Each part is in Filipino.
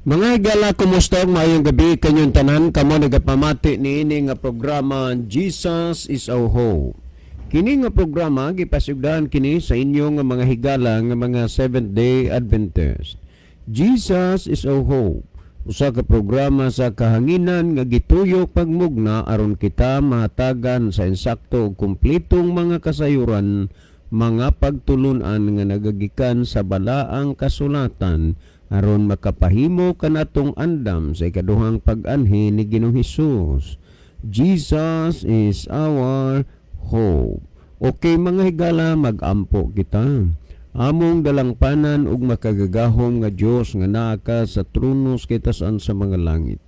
Mga higala, kumusta? Mayong gabi kanyong tanan. Kamo nagapamati ni ini nga programa Jesus is our Hope. Kini nga programa gipasugdan kini sa inyong mga higala nga mga Seventh-day Adventist. Jesus is our Hope. Usa ka programa sa kahanginan nga gituyok pagmugna aron kita mahatagan sa insakto ug kumpletong mga kasayuran, mga pagtulunan nga nagagikan sa balaang kasulatan aron makapahimo kanatong andam sa ikaduhang pag-anhi ni Ginoong Hesus. Jesus is our hope. Okay mga higala, mag-ampo kita. Among dalangpanan ug makagagahom nga Dios nga naa ka sa tronos kita saan sa mga langit.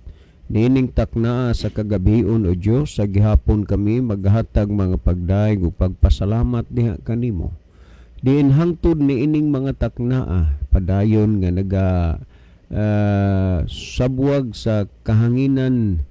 Nining takna sa kagabion o Dios, sa gihapon kami maghatag mga pagdaig ug pagpasalamat diha kanimo. Diin hangtod ni ining mga taknaa padayon nga sabwag sa kahanginan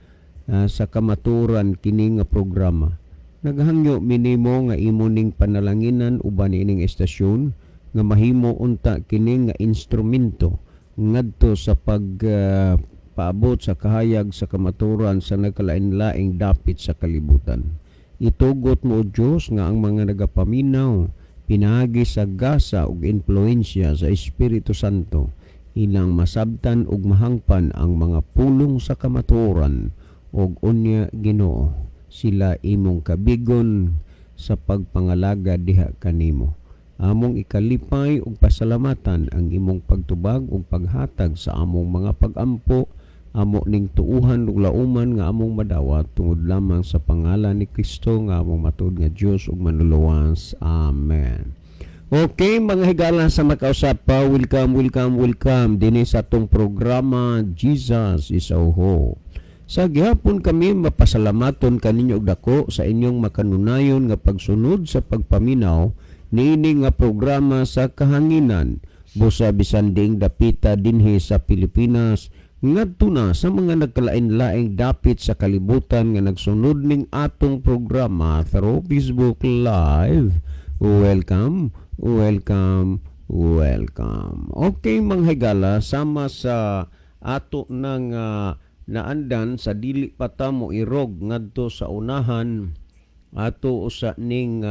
sa kamaturan kini nga programa. Naghangyo minimo nga imo ning panalanginan uban ining estasyon nga mahimo unta kini nga instrumento ngadto sa paabot sa kahayag sa kamaturan sa nagkalain-laing dapit sa kalibutan. Itugot mo o Diyos nga ang mga nagapaminaw pinagi sa gasa ug influensya sa Espiritu Santo ilang masabtan ug mahangpan ang mga pulong sa kamatuoran ug unya Ginoo sila imong kabigon sa pagpangalaga diha kanimo. Among ikalipay ug pasalamatan ang imong pagtubag ug paghatag sa among mga pagampo, amo ning tuuhan ug lauman nga among madawat tungod lamang sa pangalan ni Kristo nga among matud nga Dios ug manuluwas. Amen. Okay mga higala, sa makausap pa, welcome dinhi sa atong programa Jesus is our Hope. Sa gihapon kami mapasalamaton kaninyo og dako sa inyong makanunayon nga pagsunod sa pagpaminaw niini nga programa sa kahanginan busa bisan ding dapita dinhi sa Pilipinas ngadto na sa mga nagkalain-laing dapit sa kalibutan nga nagsunod ning atong programa through Facebook Live. Welcome. Okay mga higala, sama sa ato nang naandan sa dili pa ta mo irog ngadto sa unahan ato usa ning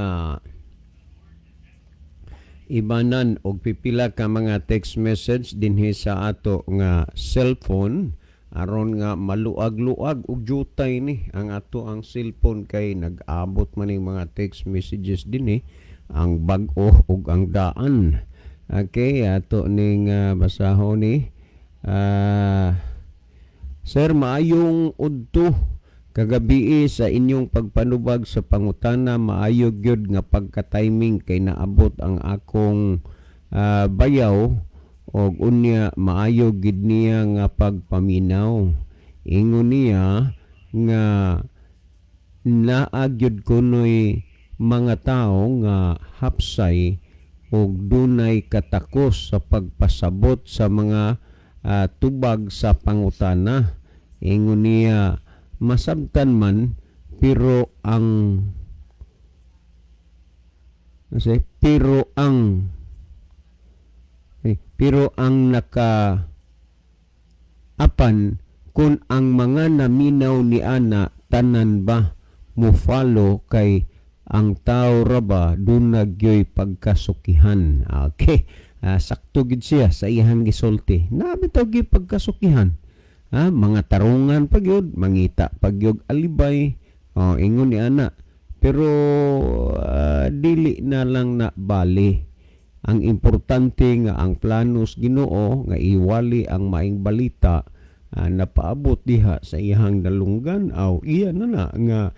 ibanan og pipila ka mga text message dinhi sa ato nga cellphone aron nga maluag-luag og jutay ni ang ato ang cellphone kay nag-abot man ning mga text messages dinhi ang bag-o ug ang daan. Okay, ato ning basahon ni Sir, maayong udto kagabi sa inyong pagpanubag sa pangutana. Maayo gyud nga pagka-timing kay naabot ang akong bayaw og unya maayo gid niya nga pagpaminaw. Ingon niya nga naa gyud kunoy mga tao nga hapsay og dunay katakos sa pagpasabot sa mga tubag sa pangutana. Ingon niya masabtan man pero ang nakaapan kung ang mga naminaw ni ana tanan ba mo follow kay ang tao ra ba dunagyoy pagkasukihan. Okay, sakto gid siya sa iyang gisulti. Nabitaw gyud pagkasukihan. Mga tarungan pagyud, mangita pagyud alibay. Ingon ni ana. Pero dili na lang na bali. Ang importante nga ang planos Ginoo nga iwali ang maing balita napaabot diha sa iyang dalunggan aw iya na nga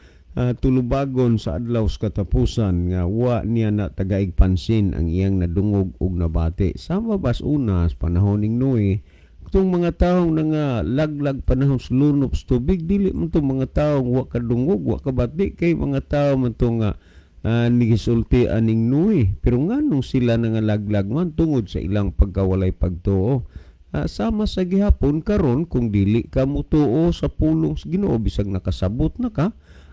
tulubagon sa adlaw sa katapusan nga wa niya na tagaig pansin ang iyang nadungog ug nabati. Sama bas unas panahon ning Noe, itong mga taong nga laglag panahon sa lunop sa tubig, dili man itong mga taong wa kadungog, wa kabati, kay mga tao man itong nigisulti aning Noe. Pero nga nung sila nga laglag man tungod sa ilang pagkawalay pagtuo. Sama sa gihapon karon kung dili ka mutuo sa pulong sa Ginoo bisag nakasabot na ka,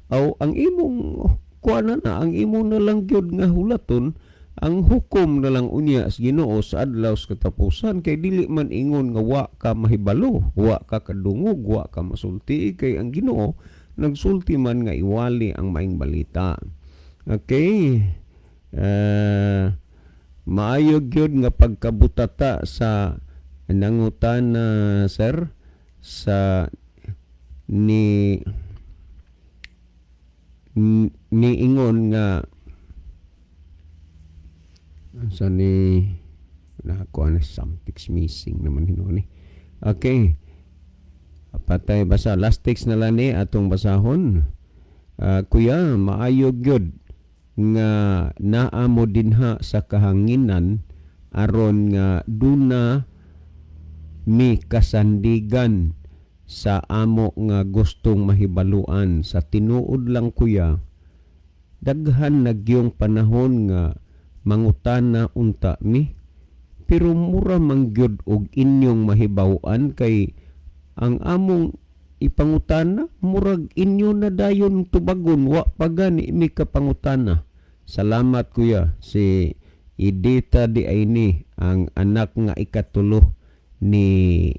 aw ang imong kuana na ang imo na lang gyud nga hulaton ang hukom na lang unya sa Ginoo sa adlaw sa katapusan kay dili man ingon nga wa ka mahibalo, wa ka kadungog, wa ka masulti kay ang Ginoo nagsulti man nga iwali ang maing balita. Okay? Maayo gyud nga pagkabutata sa nangutan na sir sa ni ingon nga sa ni nakuha na something's missing naman hinuni. Okay. Patay basa last text na lang ni atong basahon. Kuya, maayo gyud nga naa mo dinha sa kahanginan aron nga duna mi kasandigan sa amo nga gustong mahibaluan. Sa tinuod lang kuya, daghan nagyong panahon nga mangutana unta mi, pero mura mangyud og inyong mahibaw-an kay ang among ipangutana murag inyo na dayon tubagon, wa pa gani mi kapangutana. Salamat kuya. Si Edita di Aini, ang anak nga ikatulo ni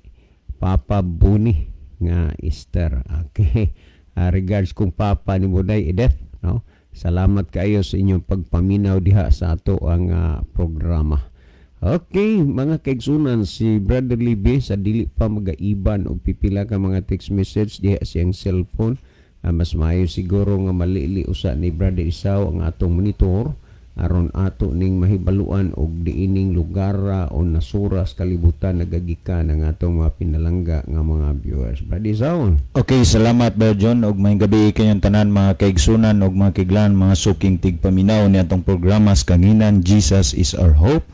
Papa Buni nga Esther. Okay. Regards kung Papa ni Buday Edith, no? Salamat kayo sa inyong pagpaminaw diha sa ato ang programa. Okay, mga kaigsunan, si Brother Libby sa dili pa magaiban o pipila ka mga text message diha siyang cellphone. Mas maayo siguro nga malili usa ni Brother Isaw ang atong monitor aron ato ning mahibaluan og diining lugar o nasuras kalibutan nagagikan ang atong mga pinalangga nga mga viewers. Brother Isaw. Okay, salamat Brother John og may gabi kayong tanan mga kaigsunan og mga kiglan, mga suking tigpaminaw ni atong programa sa kanginan Jesus is our hope.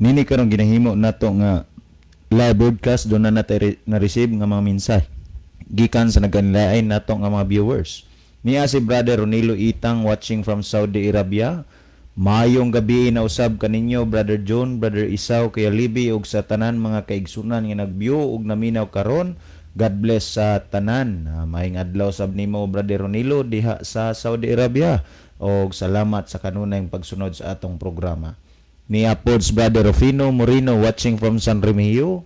Nini karong ginahimo nato nga live broadcast do na na-receive nga mga mensahe gikan sa nagkanilain nato nga mga viewers. Niya si Brother Ronilo Itang watching from Saudi Arabia. Mayong gabi na usab kaninyo Brother John, Brother Isaw, kaya Libby ug sa tanan mga kaigsunan nga nagview ug naminaw karon. God bless sa tanan. Maayong adlaw sab nimo Brother Ronilo diha sa Saudi Arabia og salamat sa kanunayng pagsunod sa atong programa. Ni Apods Brother Rufino Moreno watching from San Remigio.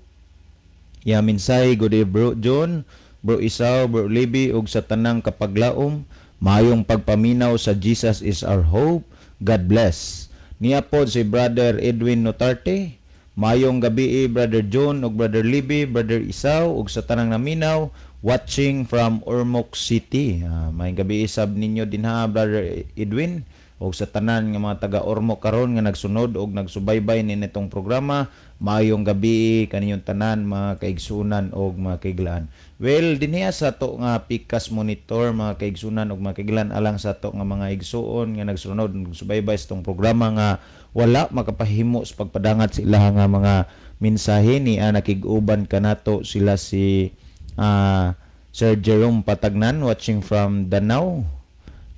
Minsay good day Bro John, Bro Isaw, Bro Libby ug sa tanang kapaglaom. Mayong pagpaminaw sa Jesus is our hope. God bless. Niya po si Brother Edwin Notarte. Mayong gabi Brother John ug Brother Libby, Brother Isaw ug sa tanang naminaw watching from Ormoc City. Mayong gabi sab ninyo dinha Brother Edwin ug sa tanan nga mga taga Ormoc karon nga nagsunod ug nagsubaybay ni nitong programa. Mayong gabi kaninyong tanan mga kaigsunan ug mga kaiglaan. Well, dinhiya sa to nga Pikas Monitor mga kaigsunan ug mga kaiglaan alang sa to nga mga igsuon nga nagsunod nagsubaybay sa tong programa nga wala makapahimo sa pagpadangat sila nga mga mensahe ni nakig-uban kanato sila si Sir Jerome Patagnan watching from Danau.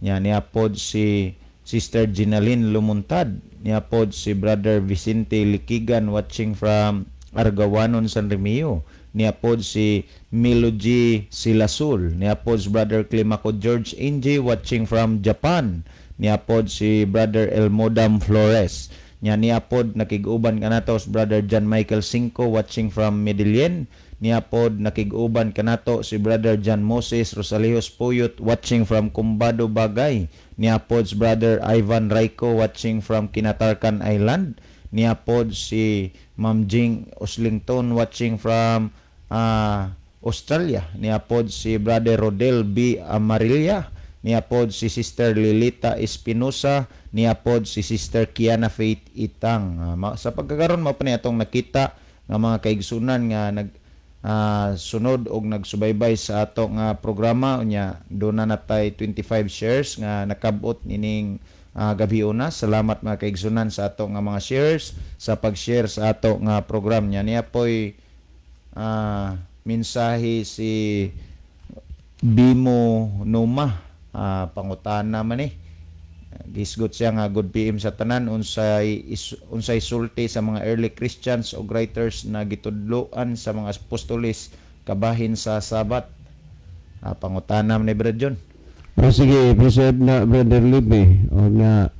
Niya pod si Sister Ginaline Lumuntad. Niya pod si Brother Vicente Likigan watching from Argawanon, San Remigio. Niya pod si Milogy Silasul. Niya pod si Brother Climaco George Inji watching from Japan. Niya pod si Brother Elmodam Flores. Niya pod nakig-uban kanato si Brother John Michael Cinco watching from Medellin. Niya pod nakig-uban kanato si Brother John Moses Rosalihos Puyot watching from Cumbado Bagay. Niya pod si Brother Ivan Raiko watching from Kinatarkan Island. Niya pod si Ma'am Jing Oslington watching from Australia. Niya pod si Brother Rodel B. Amarilla. Niya pod si Sister Lilita Espinosa. Niya pod si Sister Kiana Faith Itang. Sa pagkakaroon mo pa niya itong nakita nga mga kaigsunan nga sunod og nagsubaybay sa ato nga programa unya do na natay 25 shares nga nakabot nining gabi una. Salamat mga kaigsunan sa ato nga mga shares sa pag-share sa ato nga program niya po'y mensahe si Bimo Numa pangutana man gisgot siya nga good PM sa tanan unsay sulti sa mga early Christians o writers na gitudloan sa mga apostoles kabahin sa Sabat. Pangutana ni Brother John. Sige, proceed na Brother Libby o na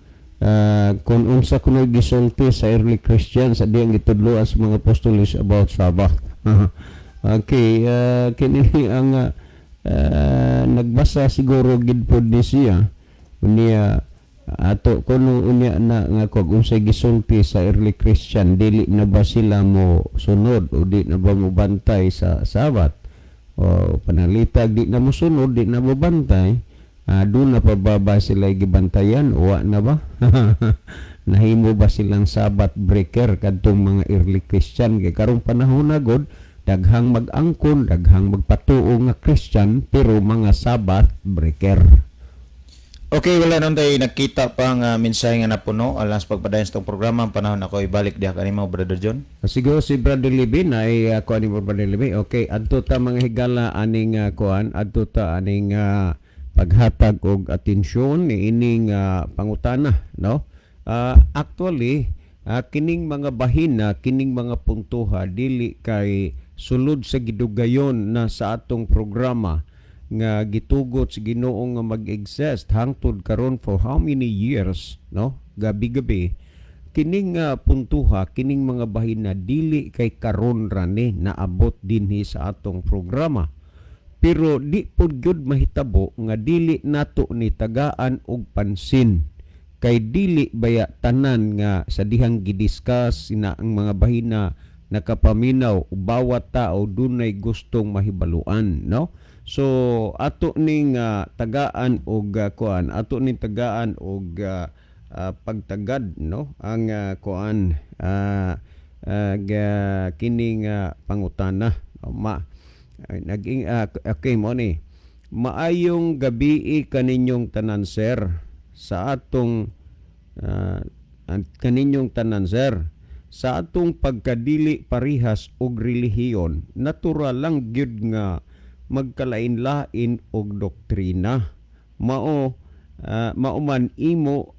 kung unsa kuno gisulti sa early Christians sa diyang gitudloan sa mga apostoles about Sabbath. Okay, kini ang nagbasa siguro gid pod ni siya unya ato kuno unya na nga kung unsay gisulti sa early Christian, dili na ba sila mo sunod o di na ba mo bantay sa Sabbath, o panalitag di na mo sunod, di na mo bantay. Doon na pa ba sila gibantayan o na ba? Nahimo ba silang Sabbath breaker kadtong mga early Christian? Kay karong panahon na god, daghang mag-angkon, daghang magpatuo nga Christian, pero mga Sabbath breaker. Okay, wala nung tayo nakita pa nga mensahe nga napuno alang sa pagpadayon sa itong programa. Ang panahon ako ibalik diha kanimo, Brother John. Siguro si Brother Libin ay kuan ni Brother Libin. Okay, adto ta mga higala aning kuan, adto ta aning paghatag og atensyon ni ining pangutana, no? Actually, kining mga bahina, kining mga puntuha dili kay sulod sa gidugayon na sa atong programa nga gitugot sa Ginoo nga mag-exist hangtod karon for how many years, no? Gabi-gabi. Kining puntuha, kining mga bahina dili kay karon ra ni naabot dinhi sa atong programa. Pero di pud gyud mahitabo nga dili nato ni tagaan og pansin, kay dili baya tanan nga sa dihang gidiscuss sina ang mga bahina nakapaminaw, bawat tao dunay gustong mahibaluan, no? So ato ning tagaan og kuan, ato ning tagaan og pagtagad, no, ang kuan kining pangutana, naging okay mo ni. Maayong gabi kaninyong tanan, sir, sa atong kaninyong tanan, sir, sa atong pagkadili parihas og relihiyon. Natural lang gyud nga magkalain-lain og doktrina. Mauman imo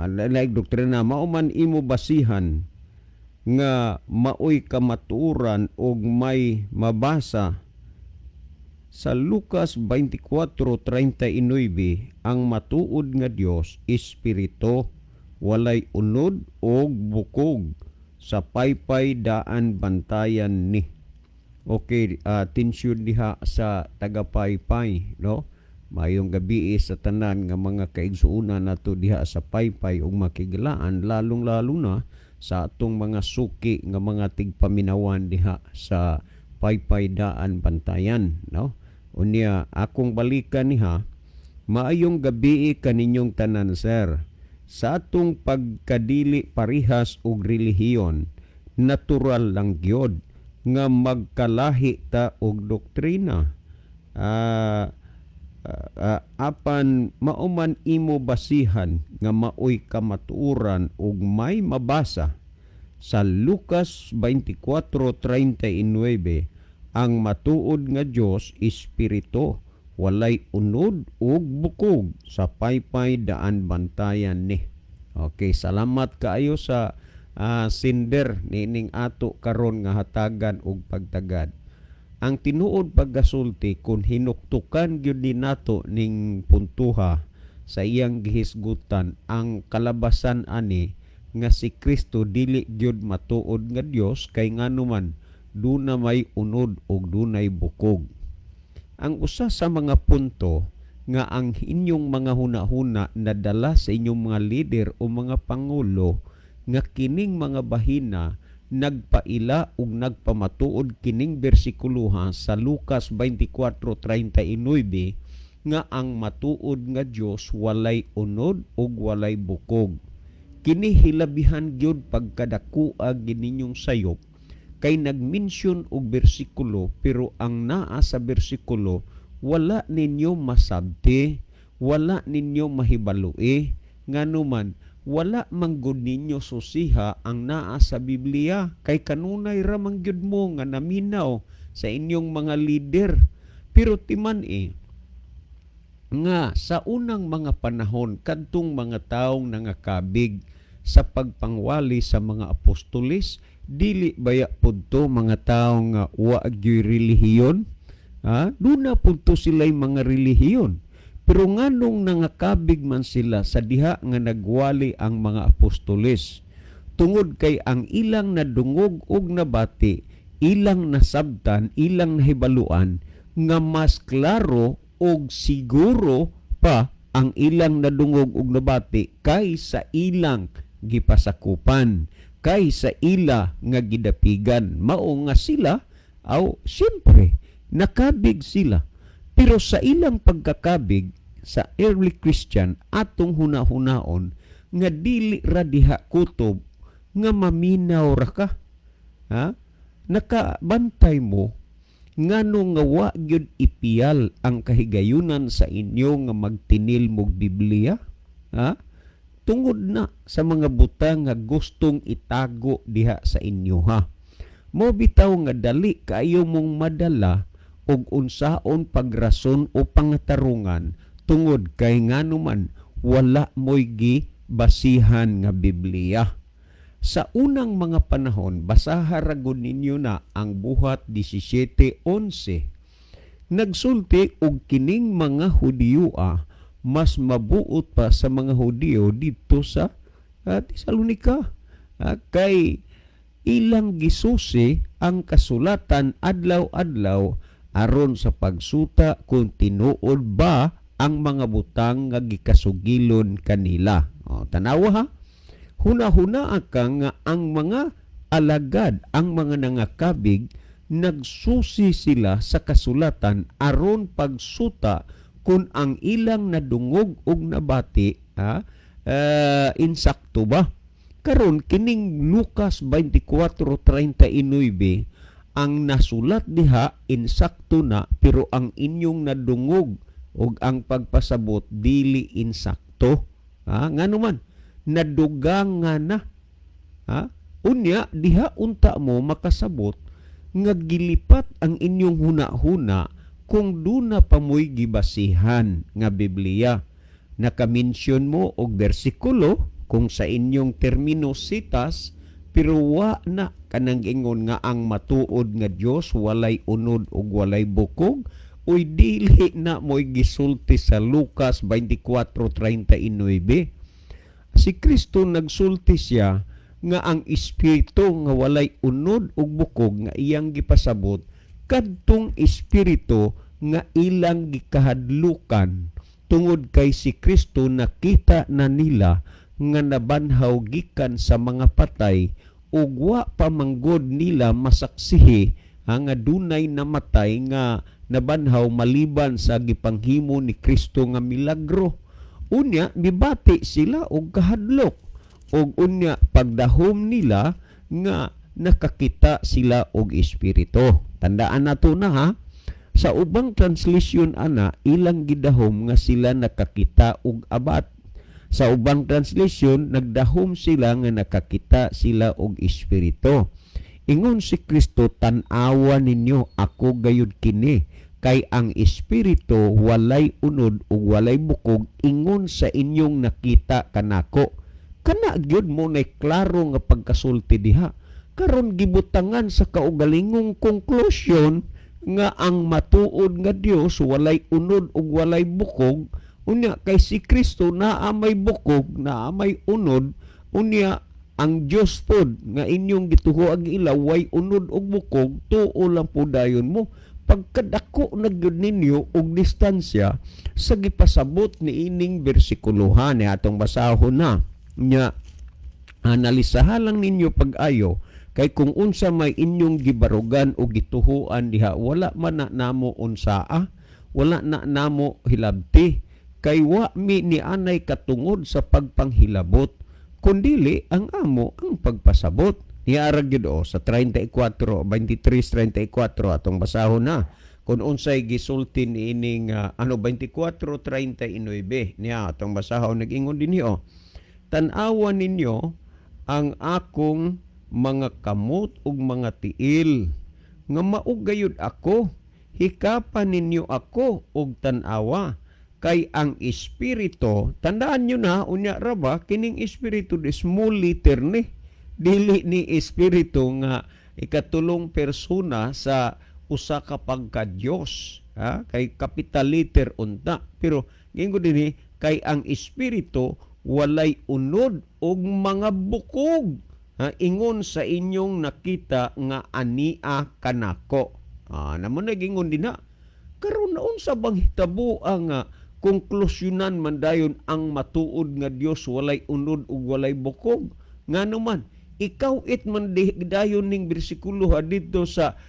like doktrina, mauman imo basihan nga maoy kamaturan og may mabasa sa Lucas 24:39, ang matuod nga Dios espiritu, walay unod og bukog, sa paypay daan bantayan ni. Okay, tensyon diha sa tagapaypay, no? Mayong gabi sa tanan nga mga kaigsuonan nato diha sa paypay ug makigilaan, lalong-lalo na sa atong mga suki nga mga tigpaminawan diha sa paypay daan bantayan, no? Unya akong balikan niha, maayong gabi kaninyong tanan, sir. Sa atong pagkadili parihas og relihiyon, natural lang gyud nga magkalahi ta og doktrina. Apan mauman imo basihan nga maoy kamatuoran og may mabasa sa Lucas 24:39, ang matuod nga Dios espiritu, walay unod ug bukog, sa paypay daan bantayan ni. Okay, salamat kaayo sa sender nining ato karon nga hatagan og pagtagad. Ang tinuod paggasulti kung hinuktukan gyud ni nato ning puntuha sa iyang gihisgutan, ang kalabasan ani nga si Kristo dili gyud matuod nga Dios, kay nganuman duna may unod ug dunay bukog. Ang usa sa mga punto nga ang inyong mga hunahuna nadala sa inyong mga leader o mga pangulo, nga kining mga bahina nagpaila ug nagpamatuod kining bersikuluha sa Lucas 24:39 nga ang matuod nga Dios walay unod ug walay bukog. Kini hilabihan gyud pagkadakua gininyong sayop, kay nagmensyon og bersikulo pero ang naa sa bersikulo wala ninyo masabti, wala ninyo mahibalui, nganuman wala manggod ninyo susiha ang naa sa Biblia, kay kanunay ra man gyud mo nga naminaw sa inyong mga leader. Pero timan nga sa unang mga panahon kadtong mga taong nangakabig sa pagpangwali sa mga apostoles, dili baya pudto mga taong wa gyud relihiyon? Duna pudto sila'y mga relihiyon. Pero nganong nangakabig man sila sa diha nga nagwali ang mga apostoles, tungod kay ang ilang nadungog og nabati, ilang nasabtan, ilang nahibaluan, nga mas klaro og siguro pa ang ilang nadungog og nabati kaysa ilang gipasakupan, kaysa ila nga gidapigan. Mao nga sila, siyempre, nakabig sila. Pero sa ilang pagkakabig, sa early Christian, atong hunahunaon, nga dili ra diha kutob, nga maminaw ra ka. Ha? Nakabantay mo, ngano nga wa gyud ipiyal ang kahigayunan sa inyo nga magtinil mog Biblia? Ha? Tungod na sa mga butang nga gustong itago diha sa inyo, ha. Mo bitaw nga dali kaayo mong madala og unsaon pagrason o pangatarungan tungod kay nganuman wala moy gibasihan nga Biblia. Sa unang mga panahon, basaha ragod ninyo na ang buhat 17:11. Nagsulti og kining mga Hudiyo mas mabuot pa sa mga Hudiyo dito sa Tesalonika. Kay ilang gisusi ang kasulatan adlaw-adlaw aron sa pagsuta kung tinuod ba ang mga butang nga gikasugilon kanila. Tanawa ha? Huna-huna ka nga ang mga alagad, ang mga nangakabig, nagsusi sila sa kasulatan aron pagsuta kung ang ilang nadungog og nabati insakto ba. Karon kining Lucas 24:39 ang nasulat diha insakto na, pero ang inyong nadungog og ang pagpasabot dili insakto. Ngano man nadugang nga na. Unya diha unta mo makasabot nga gilipat ang inyong huna-huna kung duna pa mo'y gibasihan nga Biblia. Nakamention mo og bersikulo kung sa inyong termino citas, pero wa na kanang ingon nga ang matuod nga Dios walay unod ug walay bukog, uy dili na mo'y gisulti sa Lucas 24:39. Si Kristo nagsulti siya nga ang espiritu nga walay unod ug bukog nga iyang gipasabot kadtong espiritu nga ilang gikahadlukan, tungod kay si Kristo nakita na nila nga nabanhaw gikan sa mga patay ug wa pa manggod nila masaksihi nga dunay namatay nga nabanhaw maliban sa gipanghimo ni Kristo nga milagro. Unya mibati sila og kahadlok, og unya pagdahom nila nga nakakita sila og espiritu. Tandaan nato na ha, sa ubang translation ana ilang gidahom nga sila nakakita og abat. Sa ubang translation nagdahom sila nga nakakita sila og espiritu. Ingon si Kristo, tan-awa ninyo ako gayud kini, kay ang espiritu walay unod ug walay bukog ingon sa inyong nakita kanako. Kana gyud mo nay klaro nga pagkasulti diha. Karon gibutangan sa kaugalingong konklusyon nga ang matuod nga Dios walay unod ug walay bukog. Unya kay si Kristo naa may bukog, naa may unod. Unya ang Dios pod nga inyong gituhoag ilaw way unod ug bukog, tuo lang po dayon mo. Pagkadako na gyud ninyo og distansya sa gipasabot ni ining bersikulohan ni atong basahon na nya, analisahan lang ninyo pag-ayo, kay kung unsa may inyong gibarugan o gituhuan diha, wala man na namo unsaa, wala na namo hilabti, kay wa mi ni anay katungod sa pagpanghilabot, kundili ang amo ang pagpasabot. Niarag gyud sa 23:34 atong basahon na kung unsay gisulti ni ining 24:39 niya atong basahon nag-ingon dinhi tan-awa ninyo ang akong mga kamot ug mga tiil nga maugayod ako, hikapan ninyo ako og tan-awa, kay ang espiritu, tandaan nyo na unya ra ba kining espiritu di small letter ni, dili ni espiritu nga ikatulong persona sa usa ka pagka Dios. kay capital letter unta. Pero gingon dinhi kay ang espiritu walay unod og mga bukog. Ingon sa inyong nakita nga ania kanako. Namo na gingon dinha. Karon naon sa bang hitabo ang konklusyonan man dayon ang matuod nga Dios walay unod ug walay bukog. Nganuman ikaw man dayon ning bersikulo dito sa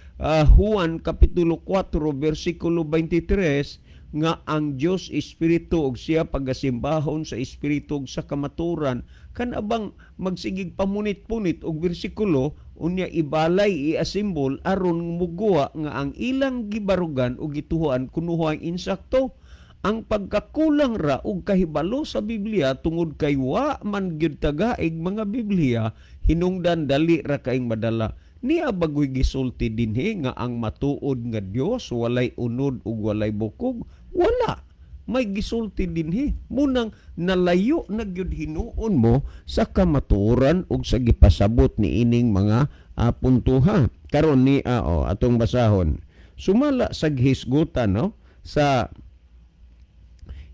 Juan kapitulo 4 bersikulo 23 nga ang Dios espiritu ug siya pagasimbahon sa espiritu ug sa kamaturan kan abang magsigig pamunit-punit og bersikulo unya ibalay iasimbol aron muguwa nga ang ilang gibarugan o gituhuan kunuho ang insakto. Ang pagkakulang ra og kahibalo sa Biblia tungod kay wa man gyud tagaig mga Biblia hinungdan dali ra kaing madala. Niya bagoy gisulti dinhi nga ang matuod nga Dios walay unod ug walay bukog. Wala. May gisulti dinhi. Munang nalayo na gyud hinuon mo sa kamatuoran ug sa gipasabot ni ining mga puntuha. Karon ni atong basahon. Sumala sa gihisgutan sa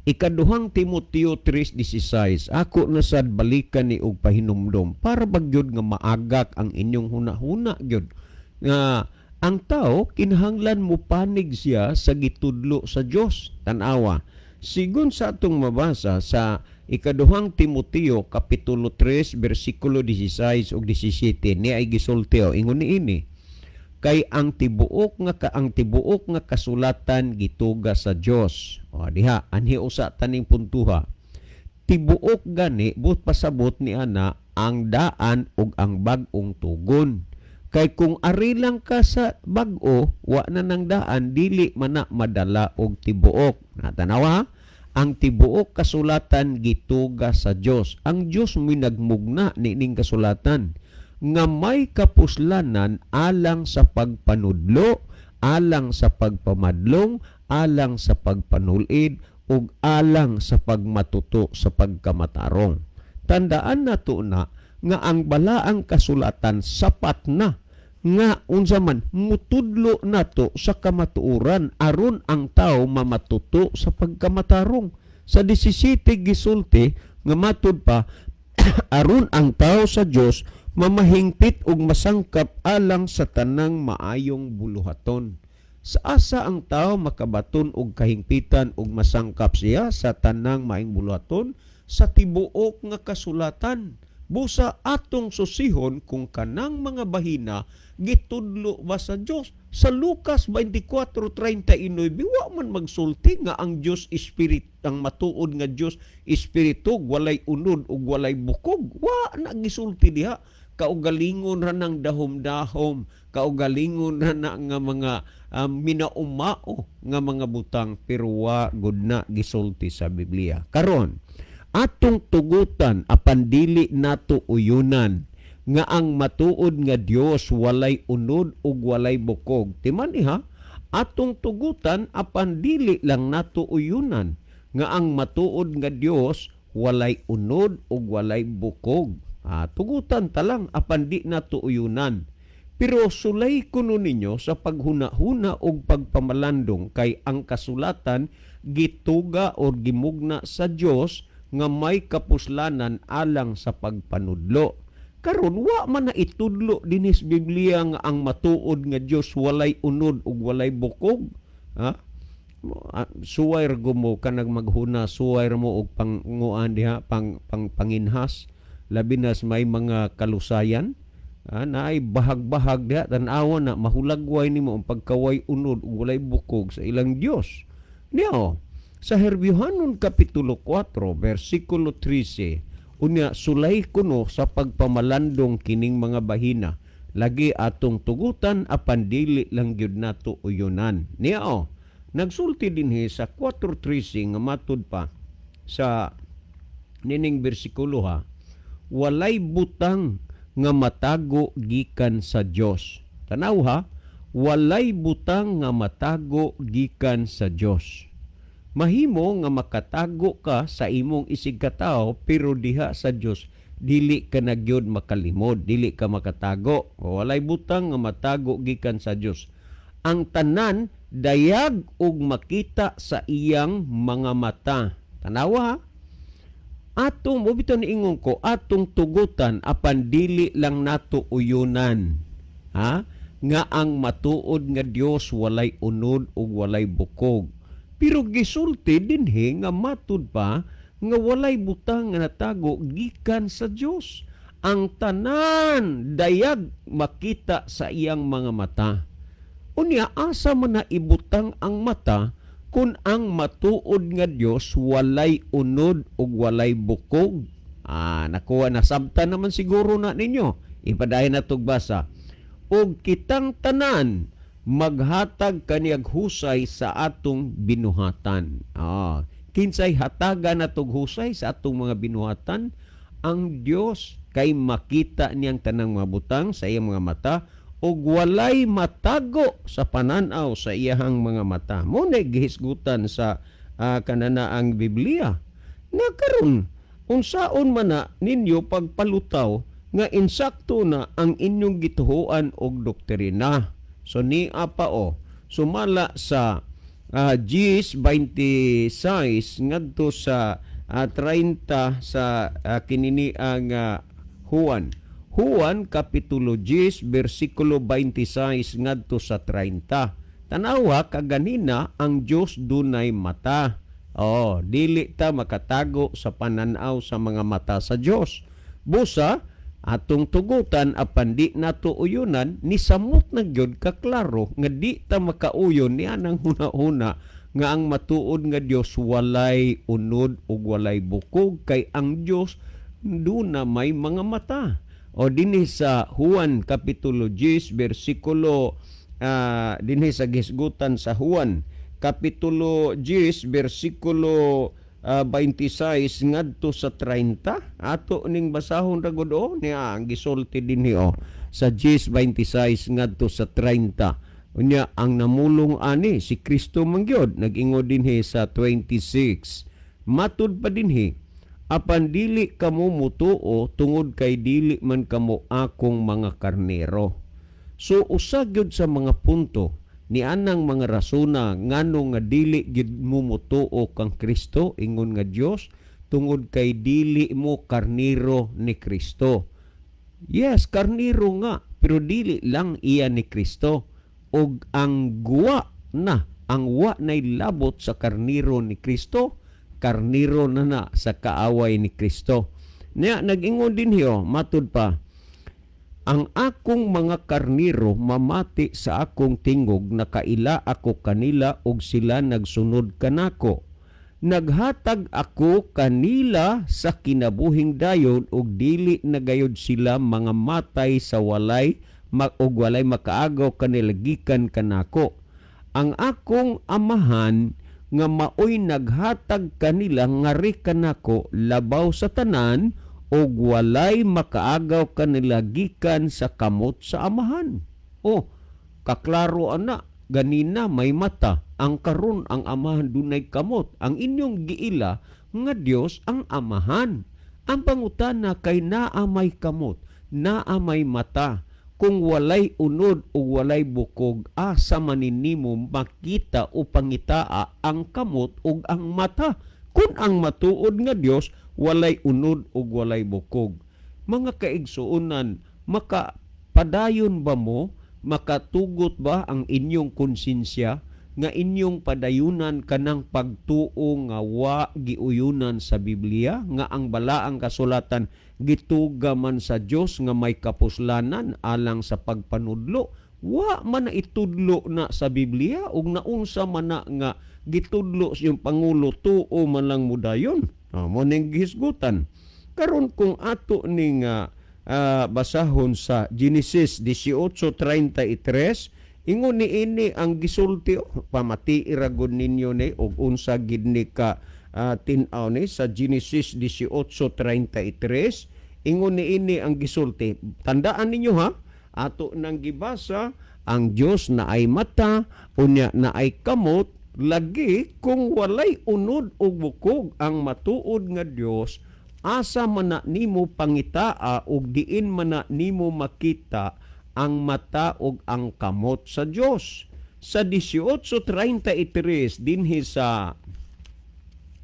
Ikaduhang Timoteo 3:16, ako na sad balikan ni og pahinumdom para bagyod nga maagak ang inyong hunahuna gyud nga ang tao kinahanglan mo panig siya sa gitudlo sa Dios. Tan-awa sigon sa atong mabasa sa Ikaduhang Timoteo kapitulo 3 bersikulo 16 ug 17 ni ay gisulti ingon niini kay ang tibuok nga kasulatan gituga sa Dios. Diha anhi usa taning puntuha. Tibuok gani but pasabot ni ana ang daan ug ang bag-ong tugon. Kay kung ari lang ka sa bag-o, wa na nang daan dili man na madala og tibuok. Natanawa ang tibuok kasulatan gituga sa Dios. Ang Dios mo'y nagmugna nining kasulatan nga may kapuslanan alang sa pagpanudlo, alang sa pagpamadlong, alang sa pagpanulid, ug alang sa pagmatuto sa pagkamatarong. Tandaan nato na nga ang balaang kasulatan sapat na nga unsa man mutudlo nato sa kamatuoran aron ang tao mamatuto sa pagkamatarong. Sa 17 gisulti nga matud pa aron ang tao sa Dios mamahingpit ug masangkap alang sa tanang maayong buluhaton. Sa asa ang tao makabaton og kahingpitan ug masangkap siya sa tanang maayong buluhaton sa tibuok nga kasulatan. Busa atong susihon kung kanang mga bahina gitudlo ba sa Dios. Sa Lucas 24:39 wa man magsulti nga ang Dios Spirit ang matuod nga Dios Espiritu walay unod ug walay bukog. Wa na gisulti diha. Kaugalingon ra ng dahom-dahom, kaugalingon ra na nga mga minaumao nga mga butang pero wa gud na gisulti sa Biblia. Karon atong tugutan apan dili nato uyunan nga ang matuod nga Dios walay unod ug walay bukog. Timan ha, atong tugutan apan dili lang nato uyunan nga ang matuod nga Dios walay unod ug walay bukog. Tugutan talang apan di nato uyunan. Pero sulay kuno ninyo sa paghuna-huna og pagpamalandong kay ang kasulatan gituga o gimugna sa Dios nga may kapuslanan alang sa pagpanudlo. Karon wa man na itudlo dinis Biblia nga ang matuod nga Dios walay unod ug walay bukog. Suway ra mo kanang maghuna, suway ra mo og panguan diha panginhas. Labi nas may mga kalusayan na ay bahag-bahag diha tan-awa na mahulagway nimo ang pagkaway unod ug walay bukog sa ilang Dios. Niyo sa Hebrehanon kapitulo 4 bersikulo 13 unya sulay kuno sa pagpamalandong kining mga bahina lagi atong tugutan apan dili lang gyud nato uyunan. Niyo nagsulti dinhi sa 4:13 nga matud pa sa nining bersikulo walay butang nga matago gikan sa Dios. Tanaw ha, walay butang nga matago gikan sa Dios. Mahimo nga makatago ka sa imong isig katao pero diha sa Dios dili ka na gyud makalimod, dili ka makatago. Walay butang nga matago gikan sa Dios. Ang tanan dayag og makita sa iyang mga mata. Tanawa, atong mo bitaw niingon ko, atong tugutan apan dili lang nato uyunan. Ha? Nga ang matuod nga Dios walay unod ug walay bukog. Pero gisulti dinhi nga matud pa nga walay butang nga natago gikan sa Dios. Ang tanan dayag makita sa iyang mga mata. Unya asa man na ibutang ang mata kung ang matuod nga Dios walay unod ug walay bukog. Nakuha na sabta naman siguro na ninyo. Ipadayon na tog basa. Og kitang tanan maghatag kaniyag husay sa atong binuhatan. Kinsay hataga na tog husay sa atong mga binuhatan? Ang Dios kay makita niyang tanang mga butang sa iyang mga mata ug walay matago sa pananaw sa iyahang mga mata. Mo na gihisgutan sa kanana ang Biblia. Nakaron unsaon man na ninyo pagpalutaw nga insakto na ang inyong gituhuan og doktrina. So ni apa sumala sa Gs 26 ngadto sa 30 sa kinini ang Juan. Juan kapitulo 10 bersikulo 26 ngadto sa 30. Tanawa kaganina ang Dios dunay mata. Dili ta makatago sa pananaw sa mga mata sa Dios. Busa atong tugutan apan di nato uyunan ni samot na gyud kaklaro nga di ta makauyon ni anang huna-huna nga ang matuod nga Dios walay unod ug walay bukog kay ang Dios duna may mga mata. Dinhi sa Juan kapitulo 10 bersikulo dinhi sa gisgutan sa Juan kapitulo 10 bersikulo 26 ngadto sa 30 ato ning basahon ra gud niya ang gisulti dinhi sa 10:26 ngadto sa 30. Unya ang namulong ani si Kristo man gyud nag-ingon dinhi sa 26. Matud pa dinhi, apan dili kamo mutuo tungod kay dili man kamo akong mga karnero. So usa gyud sa mga punto ni anang mga rasuna ngano nga dili gid mo mutuo kang Kristo ingon nga Dios tungod kay dili mo karniro ni Kristo. Yes, karniro nga pero dili lang iya ni Kristo og ang guwa na ang wa nay labot sa karniro ni Kristo, karniro na sa kaaway ni Kristo. Nya nag-ingon din hiyo matud pa, ang akong mga karniro mamati sa akong tingog, nakaila ako kanila ug sila nagsunod kanako. Naghatag ako kanila sa kinabuhing dayon ug dili nagayod sila mga matay sa walay ug walay makaagaw kanila gikan kanako. Ang akong amahan nga maoy naghatag kanila ngari kanako labaw sa tanan og walay makaagaw kanila gikan sa kamot sa amahan. Kaklaro ana, ganina may mata, ang karon ang amahan dunay kamot. Ang inyong giila nga Dios ang amahan. Ang pangutana kay naa may kamot, naa may mata. Kung walay unod o walay bukog, asa maninimo makita o pangitaa ang kamot o ang mata. Kung ang matuod nga Dios walay unod ug walay bukog. Mga kaigsuonan, makapadayon ba mo, makatugot ba ang inyong konsensya nga inyong padayunan kanang pagtuo nga wa giuyunan sa Biblia, nga ang balaang kasulatan gituga man sa Dios nga may kapuslanan alang sa pagpanudlo? Wa man na itudlo na sa Biblia ug naunsa man na nga gitudlo siyang pangulo tuo man lang mudayon. Mo ning gihisgutan. Karon kung ato ning basahon sa Genesis 18:33, ingon ni ini ang gisulti pamati iragod ninyo ni og unsa gid ni ka tin-aw ni sa Genesis 18:33. Ingon ni ini ang gisulti. Tandaan ninyo ha, ato nang gibasa ang Dios na ay mata, unya na ay kamot, lagi kung walay unod o bukog ang matuod nga Dios, asa man na nimo pangitaa og diin man na nimo makita ang mata og ang kamot sa Dios. sa 18:33 dinhi sa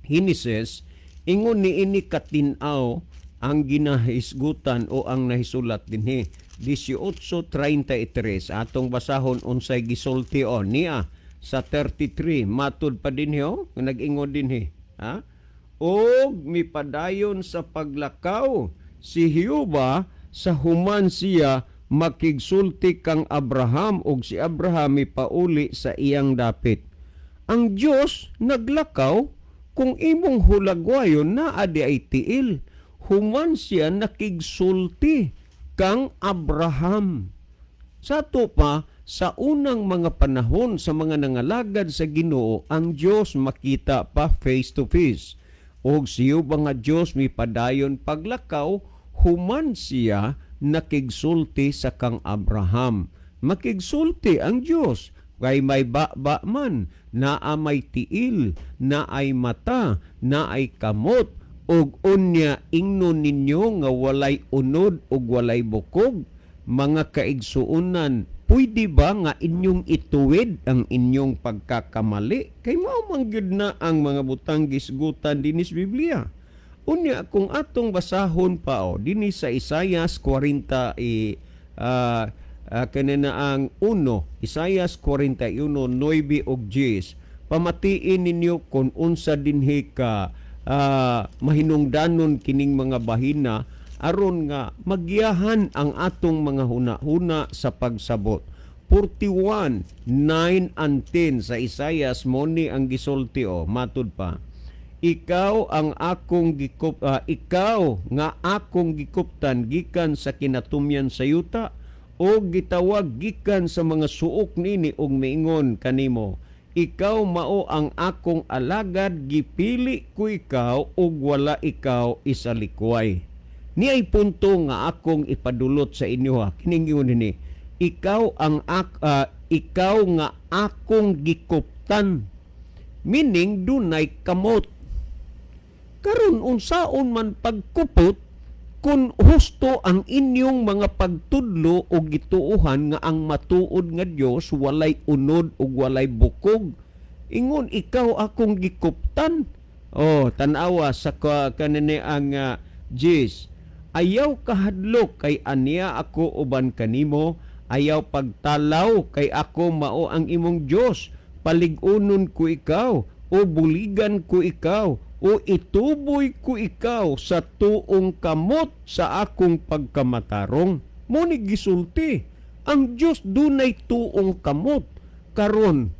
Hineses, ingon ni ini katinaw ang ginahisgutan o ang nahisulat dinhi. 18:33 atong basahon unsay gisulti niya sa 33 matud pa dinhi nag-ingon dinhi. Ha? Og mipadayon sa paglakaw si Jehova sa human siya makigsulti kang Abraham og si Abraham mipauli sa iyang dapit. Ang Dios naglakaw kung imong hulagwayon na adi ay tiil. Human siya nakigsulti kang Abraham. Sa to pa, sa unang mga panahon sa mga nangalagad sa Ginoo, ang Dios makita pa face to face. Og siyo ba nga Dios mipadayon paglakaw, human siya nakigsulti sa kang Abraham. Makigsulti ang Dios kay may ba man, naa may tiil, na ay mata, na ay kamot, og unya ingnon ninyo nga walay unod ug walay bukog. Mga kaigsuonan, pwede ba nga inyong ituwid ang inyong pagkakamali? Kay mao man gyud na ang mga butang gisgutan dinis Biblia. Unya kung atong basahon pa dinhi sa Isaias 40 kanina ang 1, Isaias 41:9 ug 10. Pamatiin ninyo kung unsa dinhi ka mahinungdanon kining mga bahina aron nga magiyahan ang atong mga hunahuna sa pagsabot. 41:9 and 10 sa Isaias mo ni ang gisulti matud pa. Ikaw nga akong gikuptan gikan sa kinatumyan sa yuta o gitawag gikan sa mga suok nini og miingon kanimo. Ikaw mao ang akong alagad, gipili ko ikaw ug wala ikaw isalikway. Ni ay punto nga akong ipadulot sa inyo kining ingon ni. Ikaw nga akong gikuptan. Meaning dunay kamot. Karon unsaon man pagkupot kung husto ang inyong mga pagtudlo o gituuhan nga ang matuod nga Dios walay unod ug walay bukog. Ingon ikaw akong gikuptan. Tanawa sa kanini ang Jis. Ayaw kahadlok kay aniya ako uban kanimo. Ayaw pagtalaw kay ako mao ang imong Dios. Palig-unon ko ikaw o buligan ko ikaw o ituboy ko ikaw sa tuong kamot sa akong pagkamatarong. Muni gisulti, ang Dios dunay tuong kamot. Karon,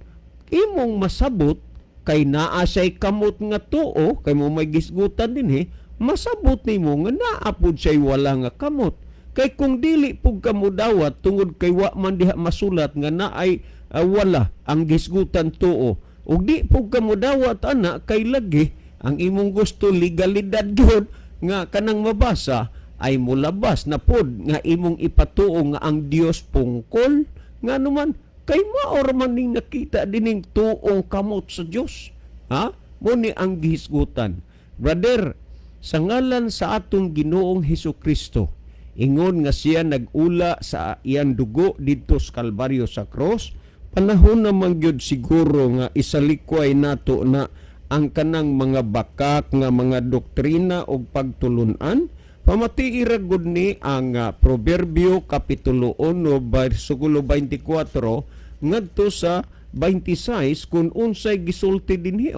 imong masabot, kay naa say kamot nga tuo, kay mo may gisgutan din masabot nimo nga naapod say wala nga kamot. Kay kung dili pug kamo dawat, tungod kay wa man diha masulat nga naay wala ang gisgutan tuo. Ug di pug kamo dawat ana, kay lagi, ang imong gusto legalidad gyud nga kanang mabasa ay mulabas na pod nga imong ipatuo nga ang Dios pungkol nga naman kay maor man ning nakita dining tuong kamot sa Dios. Mo ni ang gihisgutan. Brother, sa ngalan sa atong Ginoong Hesukristo, ingon nga siya nag-ula sa iyang dugo didto sa Kalbaryo sa cross, panahon naman gyud siguro nga isalikway nato na ang kanang mga bakak nga mga doktrina o pagtulunan. Pamati iragod ni ang Proverbio Kapitulo 1 versikulo 24 ngadto sa 26 kung unsay gisulti dinhi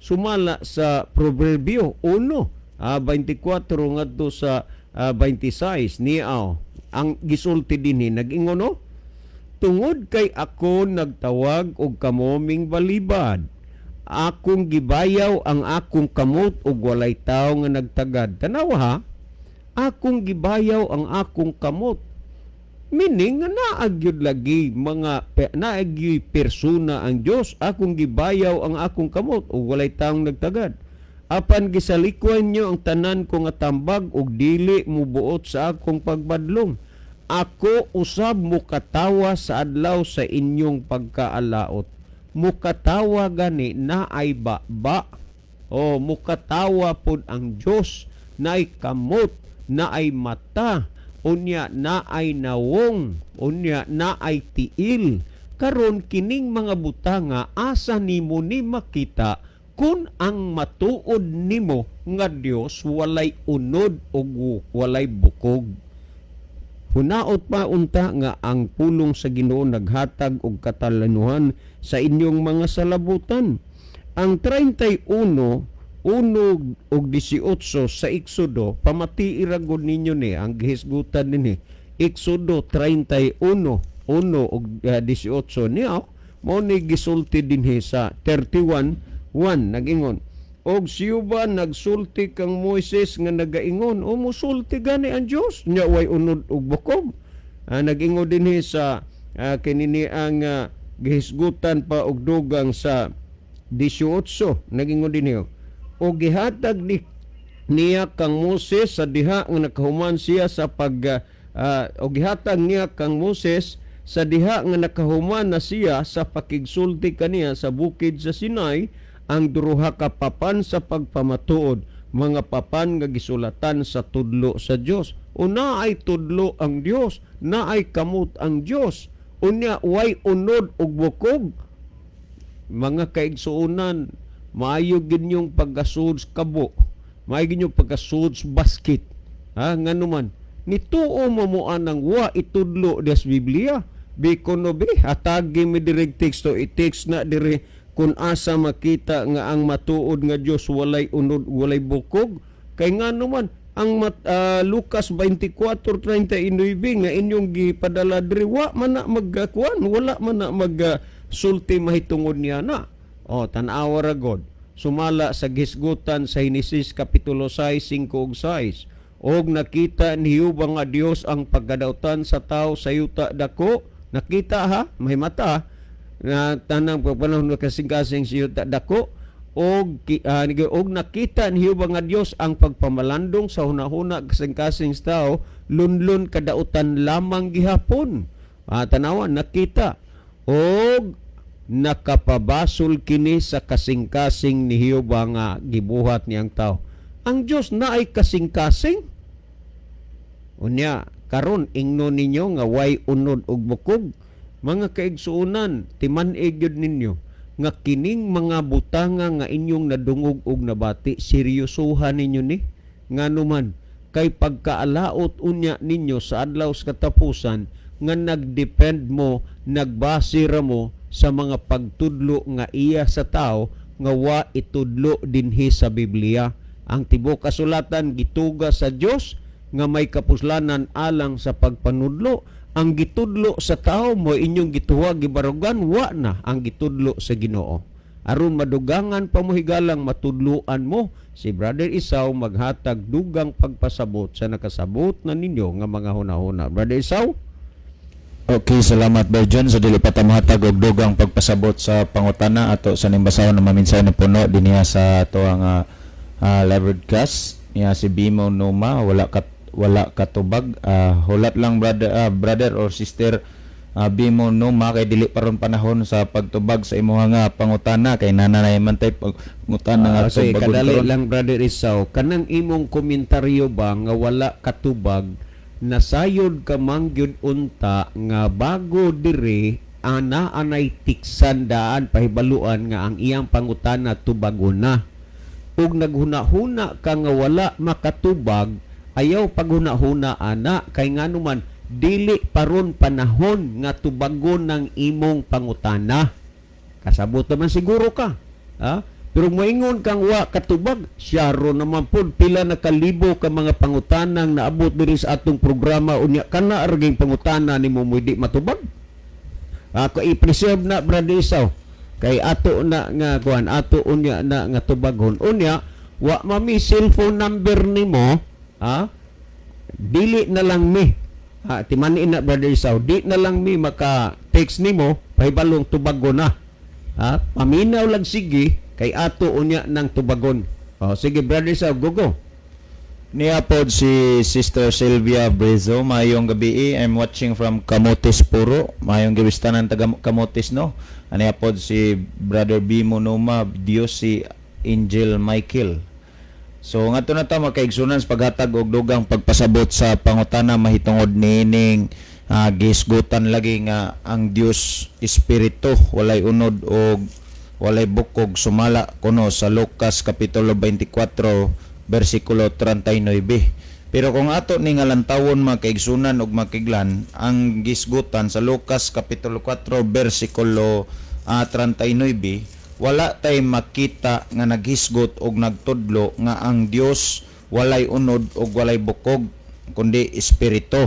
sumala sa Proverbio 1 24 ngadto sa 26 niya ang gisulti dinhi nag-ingon tungod kay ako nagtawag og kamoming balibad, akong gibayaw ang akong kamot ug walay tawo nga nagtagad. Tanawa akong gibayaw ang akong kamot. Meaning nga naagyud lagi mga naagyoy persona ang Dios, akong gibayaw ang akong kamot ug walay tawo nagtagad. Apan gisalikwan niyo ang tanan ko nga tambag ug dili mo buot sa akong pagbadlong. Ako usab mo katawa sa adlaw sa inyong pagkaalaot. Mukatawa gani na ay ba mukatawa pod ang Dios na ay kamot, na ay mata, unya na ay nawong, unya na ay tiil, karon kining mga butanga asa nimo ni makita kung ang matuod nimo nga Dios walay unod ug walay bukog. Hunaot pa unta nga ang pulong sa Ginoo naghatag og katalanuhan sa inyong mga salabutan. Ang 31, 1 ug 18 sa Eksodo, pamati iragod ninyo ni ang gihisgutan dinhi. Eksodo 31, 1 ug 18 niya mao ni gisulti dinhi sa 31:1 nagingon. Og siyo ba nagsulti kang Moises nga nagaingon o musulti gani ang Dios nya way unod ug bukog. Nagingon dinhi sa kinini ang gihisgutan pa og dugang sa 18 nagingon dinhi o gihatag niya kang Moses sa diha nga nakahuman siya sa o gihatag niya kang Moses sa diha nga nakahuman na siya sa pakigsulti kaniya sa bukid sa Sinai ang duruha ka papan sa pagpamatuod, mga papan nga gisulatan sa tudlo sa Dios. Una ay tudlo ang Dios, na ay kamot ang Dios. Unya way unod ug bukog. Mga kaigsuonan, maayo ginyong paggasud kabo, maayo ginyong paggasud basket. Ngano man nituo mo anang wa itudlo des Biblia. Bikono be hatagi mi direct text to i-text na dire kung asa makita nga ang matuod nga Dios walay unod walay bukog. Kay ngano man ang Lucas 24:39 nga inyong gipadala diri wa man na magkuan, wala man na sulti mahitungod niya na. Tan-awa ra God. Sumala sa gisgutan sa Henesis kapitulo 6, 5 ug 6. Og nakita ni Jehova nga Dios ang pagkadautan sa tao sa yuta dako. Nakita may mata na tanang pagpanahon ng kasing-kasing sa yuta dako. Og nakita ni Jehova nga Dios ang pagpamalandong sa hunahuna kasing-kasing tao lunlon kadautan lamang gihapon. Tanawan nakita og nakapabasol kini sa kasing-kasing ni Jehova nga gibuhat niyang tao. Ang Dios na ay kasing-kasing. Unya karon ingno ninyo nga way unod og bukog. Mga kaigsuonan, timan-ig yun ninyo nga kining mga butanga nga inyong nadungog og nabati, seryosohan ninyo ni. Nganuman, kay pagkaalaot unya ninyo sa adlaw sa katapusan, nga nagdepend mo, nagbasira mo sa mga pagtudlo nga iya sa tao, nga wa itudlo dinhi sa Biblia. Ang tibuok kasulatan gituga sa Dios nga may kapuslanan alang sa pagpanudlo. Ang gitudlo sa tao mo inyong gituwa gibarugan, wa na ang gitudlo sa Ginoo. Aron madugangan pamuhigalang matudluan mo, si Brother Isaw maghatag dugang pagpasabot sa nakasabot na ninyo nga mga hunahuna. Brother Isaw? Okay, salamat Brother John. So dili pa ta mahatag og dugang pagpasabot sa pangutana ato sa nimbasahon na maminsay na puno dinhi sa ato ang live broadcast niya si Bimo Numa. Wala katubag. Hulat lang brother or sister Bimo Numa kay dili paron panahon sa pagtubag sa imuha nga pangutana kay nanay man tay pangutana nga so bagod kadali karon. lang Brother Isaw, kanang imong komentaryo ba nga wala katubag, nasayod ka mangyud unta nga bago diri anay tiksan daan pahibaluan nga ang iyang pangutana tubagon na. Ug naghuna-huna ka nga wala makatubag, ayaw paghuna-huna ana kay nganuman dili paron panahon nga tubagon ng imong pangutana. Kasabot naman siguro ka. Pero moingon kang wa katubag, syaro naman pod pila na kalibo ka mga pangutanang naabot diri sa atong programa unya kana arging pangutana nimo mo di matubag. Ako i-preserve na Brother Isaw. Kay ato na nga kuan, ato unya na nga tubagon. Unya wa mami cellphone number nimo, dili na lang mi. Timani na Brother Isaw, di na lang mi maka-text nimo pahibalong tubagon na. Paminaw lang sige kay ato unya ng tubagon. Sige Brother Isaw, go. Niya pod si Sister Sylvia Brezo. Mayong gabi. I'm watching from Camotes Puro. Mayong gabistanan taga Camotes no. Niya pod si Brother Bimo Numa, Dios si Angel Michael. So ngadto na ta makaigsunan sa paghatag og dugang pagpasabot sa pangutana mahitungod nining gisgutan lagi nga ang Dios espiritu walay unod og walay bukog sumala kuno sa Lucas kapitulo 24 bersikulo 39. Pero kung ato ni nga lantawon mga kaigsunan ug makiglan ang gisgutan sa Lucas kapitulo 4 bersikulo 39, wala tay makita nga naghisgot og nagtudlo nga ang Dios walay unod ug walay bukog kundi espiritu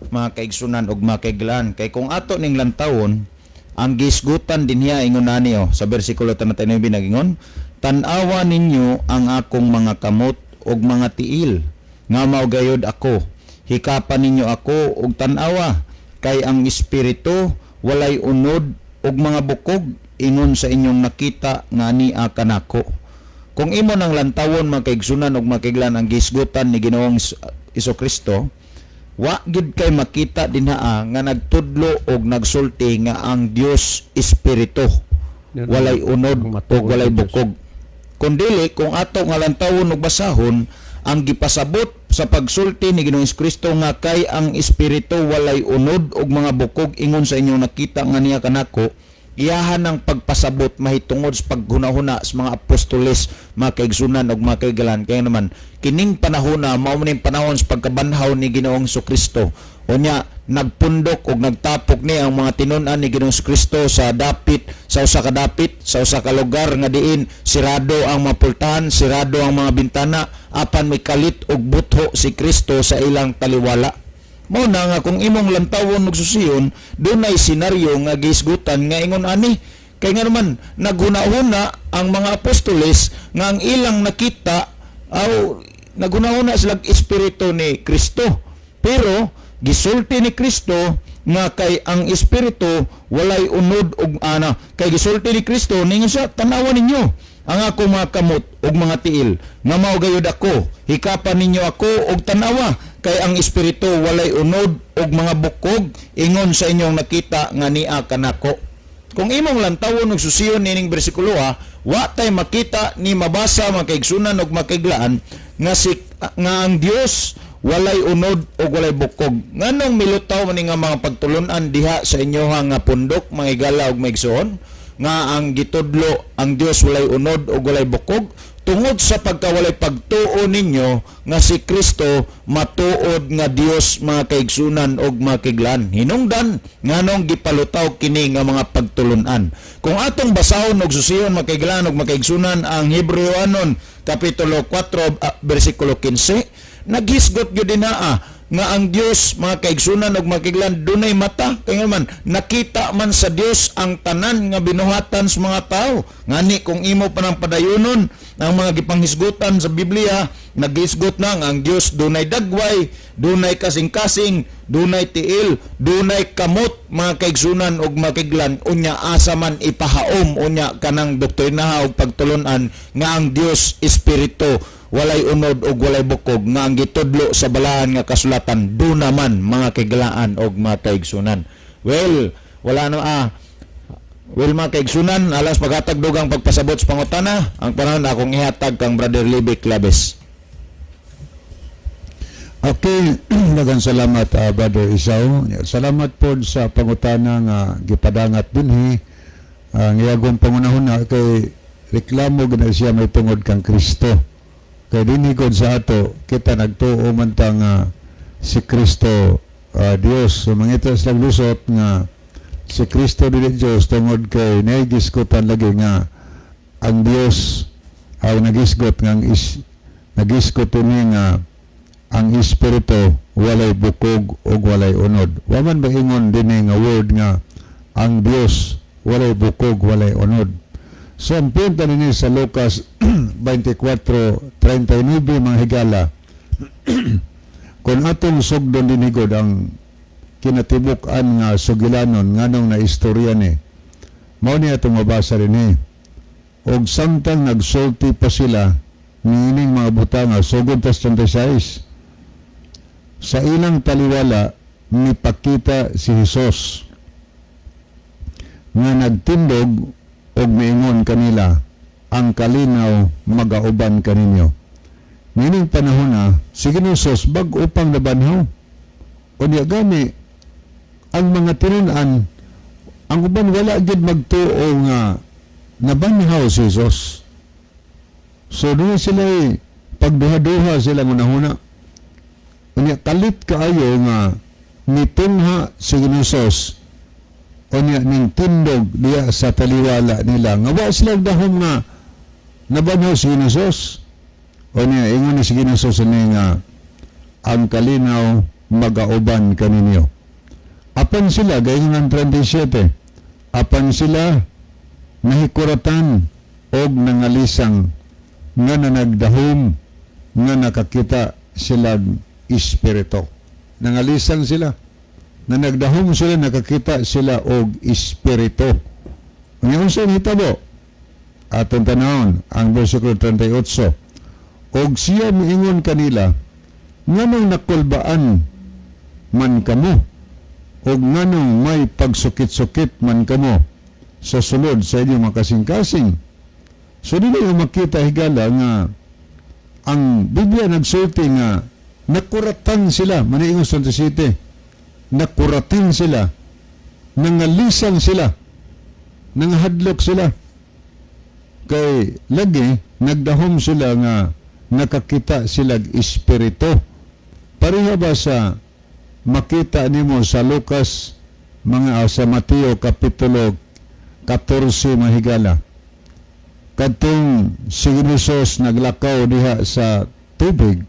mga kaigsunan ug makiglan. Kay kung ato ning lantawon ang gisgutan dinhiya ingon ani sa bersikulo 39 nagingon, tan-awa ninyo ang akong mga kamot ug mga tiil nga mao gayud ako, hikapan ninyo ako og tan-awa kay ang espiritu walay unod ug mga bukog ingon sa inyong nakita nga ania kanako. Kung imo nang lantawon mga kaigsunan ug makiglan ang gisgutan ni Ginoong Kristo, wa gid kay makita dinhaa nga nagtudlo og nagsulti nga ang Dios espiritu walay unod ug walay bukog. Kundili kung ato nga lantawon ug basahon ang gipasabot sa pagsulti ni Ginoong Kristo nga kay ang espiritu walay unod ug mga bukog ingon sa inyong nakita nga niya kanako, iyahan ang pagpasabot mahitungod sa paghunahuna sa mga apostoles mga kaigsunan ug mga kaiglan. Kaya naman kining panahon mao man panahon sa pagkabanhaw ni Ginoong Kristo. Unya nagpundok ug nagtapok ni ang mga tinun-an ni Ginoong Kristo sa dapit, sa usa ka dapit, sa usa ka lugar nga diin sirado ang mga pultahan, sirado ang mga bintana apan may kalit og butho si Kristo sa ilang taliwala. Mao na nga kung imong lantawon ug susiyon, dunay senaryo nga gisgutan nga ingon ani. Kay nga naman naghuna-huna ang mga apostoles nga ang ilang nakita naghuna-huna sila espiritu ni Kristo. Pero gisulti ni Kristo nga kay ang espiritu walay unod og kay gisulti ni Kristo ningon siya, tan-awa ninyo ang akong mga kamot ug mga tiil nga mao gayud ako, hikapan ninyo ako og tan-awa kay ang espiritu walay unod og mga bukog ingon sa inyong nakita nga nia kanako. Kung imong lantawon ug susiyon nining bersikulo wa tay makita ni mabasa mga kaigsunan ug makiglaan nga ang Dios walay unod ug walay bukog. Nganong milutaw man nga mga pagtulon-an diha sa inyoha nga pundok mga igala ug maigsoon nga ang gitudlo ang Dios walay unod ug walay bukog tungod sa pagkawalay pagtuo ninyo nga si Kristo matuod nga Dios mga kaigsunan ug makiglan. Hinungdan nganong gipalutaw kini nga mga pagtulon-an. Kung atong basahon ug susiyon makiglan ug makaigsunan ang Hebreoanon kapitulo 4 bersikulo 15, naghisgot gyud dinaa nga ang Dios mga kaigsunan ug makiglan dunay mata kay man nakita man sa Dios ang tanan nga binuhatan sa mga tao. Ngani kung imo pa nang padayunon ang mga gipanghisgutan sa Biblia, naghisgot na nga ang Dios dunay dagway, dunay kasing-kasing, dunay tiil, dunay kamot mga kaigsunan ug makiglan. Unya asa man ipahaom unya kanang doktrina ug pagtulon-an nga ang Dios espiritu walay unod og walay bukog nga ang gitudlo sa balahan nga kasulatan do naman mga kaiglaan og mga kaigsunan. Well, wala na mga kaigsunan, alas paghatag dugang pagpasabot sa pangutana, ang panahon akong ihatag kang Brother Libby Claves. Okay, daghang salamat Brother Isaw. Salamat po sa pangutana nga gipadangat dinhi. Ang iyagong pangunahuna kay reklamo gina siya may tungod kang Kristo. Kay dinhigod sa ato kita nagtuo man ta nga si Kristo Dios. So mangita sa lusot nga si Kristo dili Dios tungod kay nagisgotan lagi nga ang Dios ay nagisgot nga nagisgot ni nga ang espiritu walay bukog ug walay unod. Wa man ba ingon dinhi nga word nga ang Dios walay bukog walay unod. So ang punto nini sa Lucas 24:39 mga higala kung atong sugdon dinhigod ang kinatibuk-an nga sugilanon nganong na istorya ni mao ni atong mabasa rin og samtang nagsulti pa sila niining mga butanga sugod tas 36 sa ilang taliwala nipakita si Jesus nga nagtindog og miingon kanila ang kalinaw magauban kaninyo. Nining panahon si Ginoong Hesus bag-o pang nabanhaw. Unya gani ang mga tinunan, ang uban wala gid magtuo nga nabanhaw si Jesus. So doon sila pagduha-duha sila ngunahuna. Unya kalit kaayo nga mitunha si Jesus unya ning tindog diya sa taliwala nila nga wa sila dahom nga nabanhaw si Jesus. Unya ingon ni si Jesus ni nga ang kalinaw magauban kaninyo. Apan sila gayon ng 37. Apan sila nahikuratan og nangalisang nga nanagdahom nga nakakita silang espiritu. Nangalisang sila. Nanagdahom sila, nakakita sila og espiritu. Ngayon sa hitabo, atong tanawon ang versikulo 38. Og siya miingon kanila, nganong nakulbaan man kamo, og nganong may pagsukit-sukit man kamo sa sulod sa inyong makasing-kasing. So dili yung makita higala nga ang Biblia nagsulti nga nakuratan sila, maniingon sa 27, nakuratan sila, nangalisang sila, nanghadlok sila. Kay lagi nagdahom sila nga nakakita sila espiritu. Pareha ba sa makita nimo sa Lucas sa Mateo kapitulo 14 mahigala? Kadtong si Jesus naglakaw diha sa tubig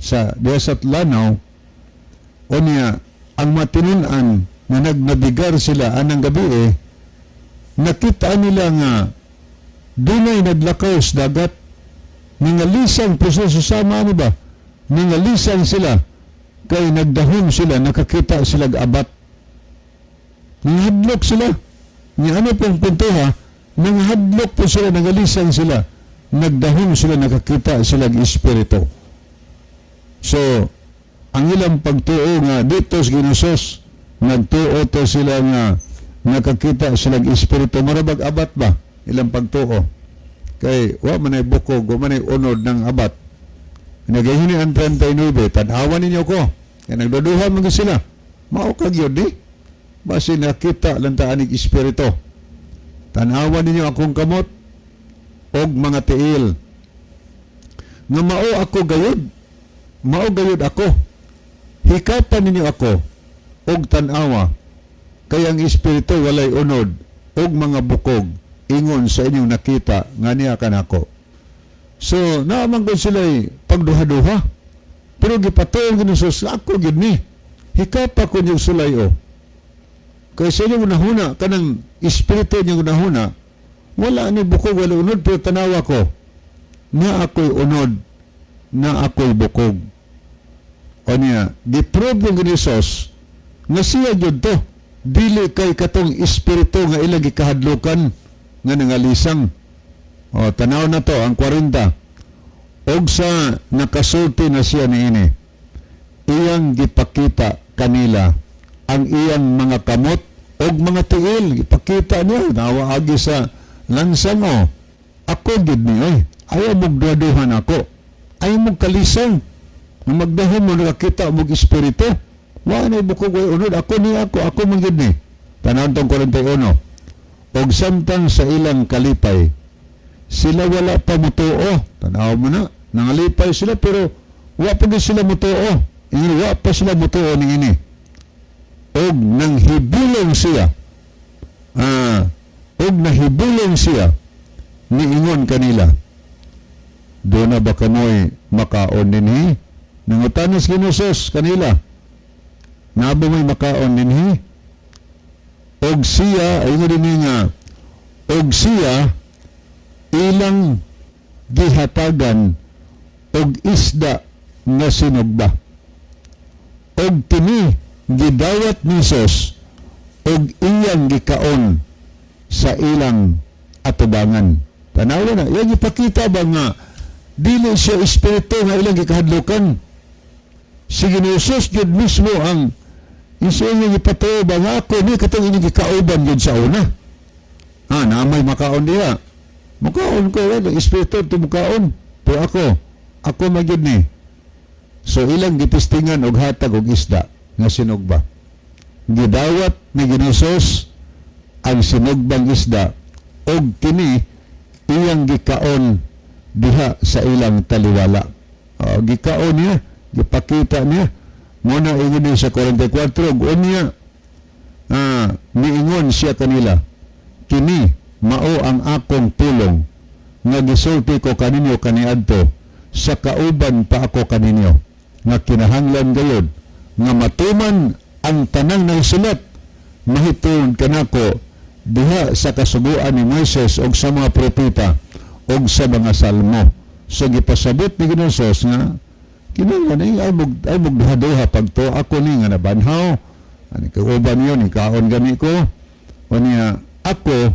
diha sa lanaw, unya ang matinunan na nagnabigar sila anang gabi nakita nila nga dunay naglakaw sa dagat. Ningalisang puso susama ano ba? Ningalisang sila kay nagdahom sila, nakakita sila abat. Nanghadlok sila. Ni ano pong punto ha? Nanghadlok po sila, nangalisang sila. Nagdahom sila, nakakita sila espiritu. So, ang ilang pagtuo nga dito sa Ginosos, nagtuo to sila nga nakakita sila espiritu. Marabag abat ba? Ilang pagtuo. Kay wa man ay bukog, wa man ay unod ng abat. Nagahini ang 39, tanawan ninyo ko. Kaya nagduduha mga sila. Mao kag yun basi nakita lantaan ng espiritu. Tanawan ninyo akong kamot og mga tiil. Nga mao ako gayud. Mao gayud ako. Hikapan ninyo ako og tanawa. Kaya ang espiritu walay unod og mga bukog. Ingon sa inyong nakita nga niya kanako. So, naamang ko sila pagduha-duha. Pero gipatuong ginusos, ako gid ni. Hikapa ko niyong sulay o. Kaya sa inyong nahuna, kanang espiritu niyong nahuna, wala ni bukog, wala unod, pero tanawa ko, na ako'y unod, na ako'y bukog. O niya, giprove yung ginusos, nga siya yun to, dili kay katong espiritu nga ilang gikahadlukan, nga nangalisang. O, tanaw na to, ang 40. Og sa nakasulti na siya niini, iyang gipakita kanila ang iyang mga kamot og mga tiil. Gipakita niya, nawaagi sa lansang o. Ako gid ni, ayaw mong duhaduhan ako. Ayaw mong kalisang. Nung magdahon mo nakakita mong espiritu. Wa na bukog ay unod. Ako man gid ni. Tanaw tong 41. Og samtang sa ilang kalipay, sila wala pa mutuo. Tanaw mo na, nangalipay sila pero wa pa sila mutuo. Wa pa sila mutuo ning ini. Og nanghibulong siya. Og nahibulong siya, niingon kanila, doon na ba kamoy makaon dinhi? Nangutanos ginusos kanila, na ba may makaon dinhi? Og siya, ayun din nga, og siya, ilang gihatagan, og isda na sinugba. Og tini, gidawat ni Sos, og iyang gikaon sa ilang atubangan. Tanawa na, yan ipakita ba nga, dili siya espiritu nga ilang gikahadlukan. Si Ginoosos yun mismo ang isa yung ipatuo ba nga ako ni katong inyong gikauban yun sa una. Namay makaon diya. Makaon ko, espiritu ito makaon. Pero ako magyud ni. So ilang gipistingan og hatag og isda nga sinugba. gidawat ni Ginosos ang sinugbang isda og kini iyang gikaon diha sa ilang taliwala. Gikaon niya, gipakita niya. Muna ingin sa 44 ug unya niingon siya kanila, kini mao ang akong pulong nga gisulti ko kaninyo kaniadto, sa kauban pa ako kaninyo, nga kinahanglan gayud nga matuman ang tanang nagsulat mahiton kanako diha sa kasuguan ni Moises og sa mga propeta og sa mga salmo. So gipasabot ni Ginosos nga kinahanglan ay mog duha pagto ako ni nga nabanhaw ani kauban yon ikaon gani ko unya ako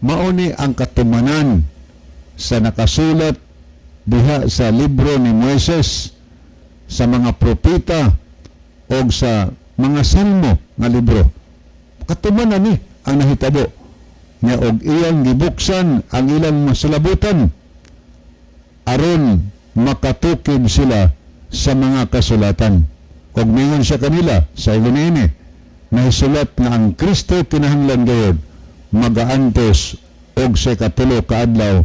mao ni ang katumanan sa nakasulat diha sa libro ni Moises, sa mga propeta o sa mga salmo nga libro. Katumanan ni ang nahitabo niya og iyang gibuksan ang ilang masulabutan aron makatukid sila sa mga kasulatan. Kung mingon siya kanila sa ilunini, nahisulat nga ang Kristo kinahanglan gayud magaantos og sa katulo ka adlaw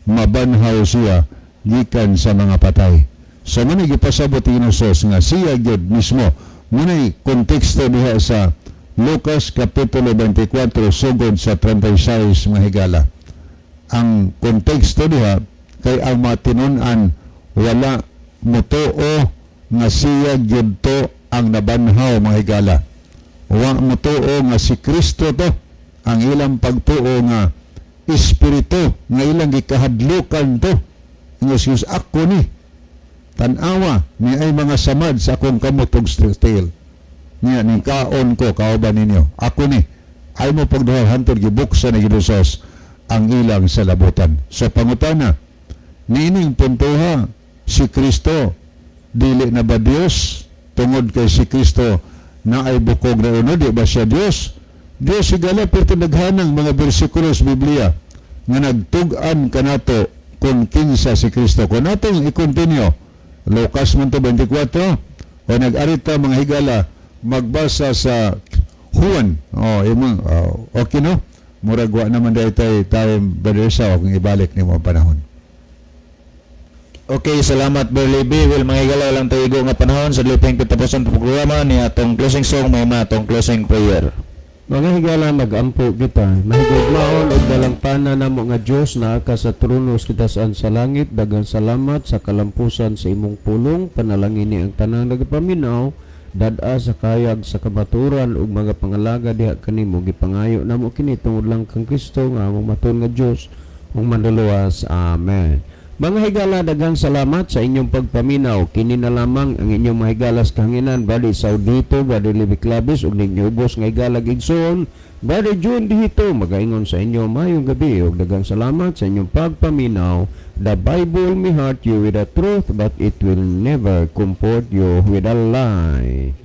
mabanhaw siya gikan sa mga patay. So muna gipasabot ni Ginosos nga siya gyud mismo. Muna'y konteksto diha sa Lucas Kapitulo 24 sugod sa 36 mga higala. Ang konteksto diha kay ang matinun-an wala mutuo nga siya gyud to ang nabanhaw mga higala. Wa mutuo nga si Kristo to ang ilang pagtuo nga espiritu nga ilang gikahadlukan to. Ngos ako ni tanawa ni ay mga samad sa akong kamot og steel niya ning kaon ko kauban ninyo ako ni ay mo pagduha hantod gibuksan ni Ginosos ang ilang salabutan. So pangutana nining puntoha si Kristo dili na ba Dios tungod kay si Kristo na ay bukog na uno di ba siya Dios? Dios sigala pero naghanang mga bersikulo sa Biblia nga nagtug-an kanato kung kinsa si Kristo. Kung natong i-continue Lucas 24 o nag-arita mga higala magbasa sa Juan okay no? Murag wa naman dahil tayo badersa kung ibalik ni mo panahon. Okay, salamat Brother Levi. Well, mga higala lang tayo nga panahon sa luping katapusan ng programa ni atong closing song may atong closing prayer. Mga higala, nag-ampo kita. Mahigugmaon o dalangpana na mo nga Diyos na ka sa tronos kita saan sa langit. Dagang salamat sa kalampusan sa imong pulong. Panalangin ni ang tanang nagapaminaw. Dada sa kayag sa kamaturan ug mga pangalaga diha kanimo. Gipangayo na mo kini tungod lang kang Kristo nga among maton nga Diyos ug manluluwas. Amen. Mga higala, daghang salamat sa inyong pagpaminaw. Kini na lamang ang inyong mga higalas kahanginan, Brother Saudito, Brother Levi Clavis, ug ninyo ubos nga higalag igsoon, Brother June Dihito. Magaingon sa inyo mayong gabi, ug daghang salamat sa inyong pagpaminaw. The Bible may hurt you with the truth, but it will never comfort you with a lie.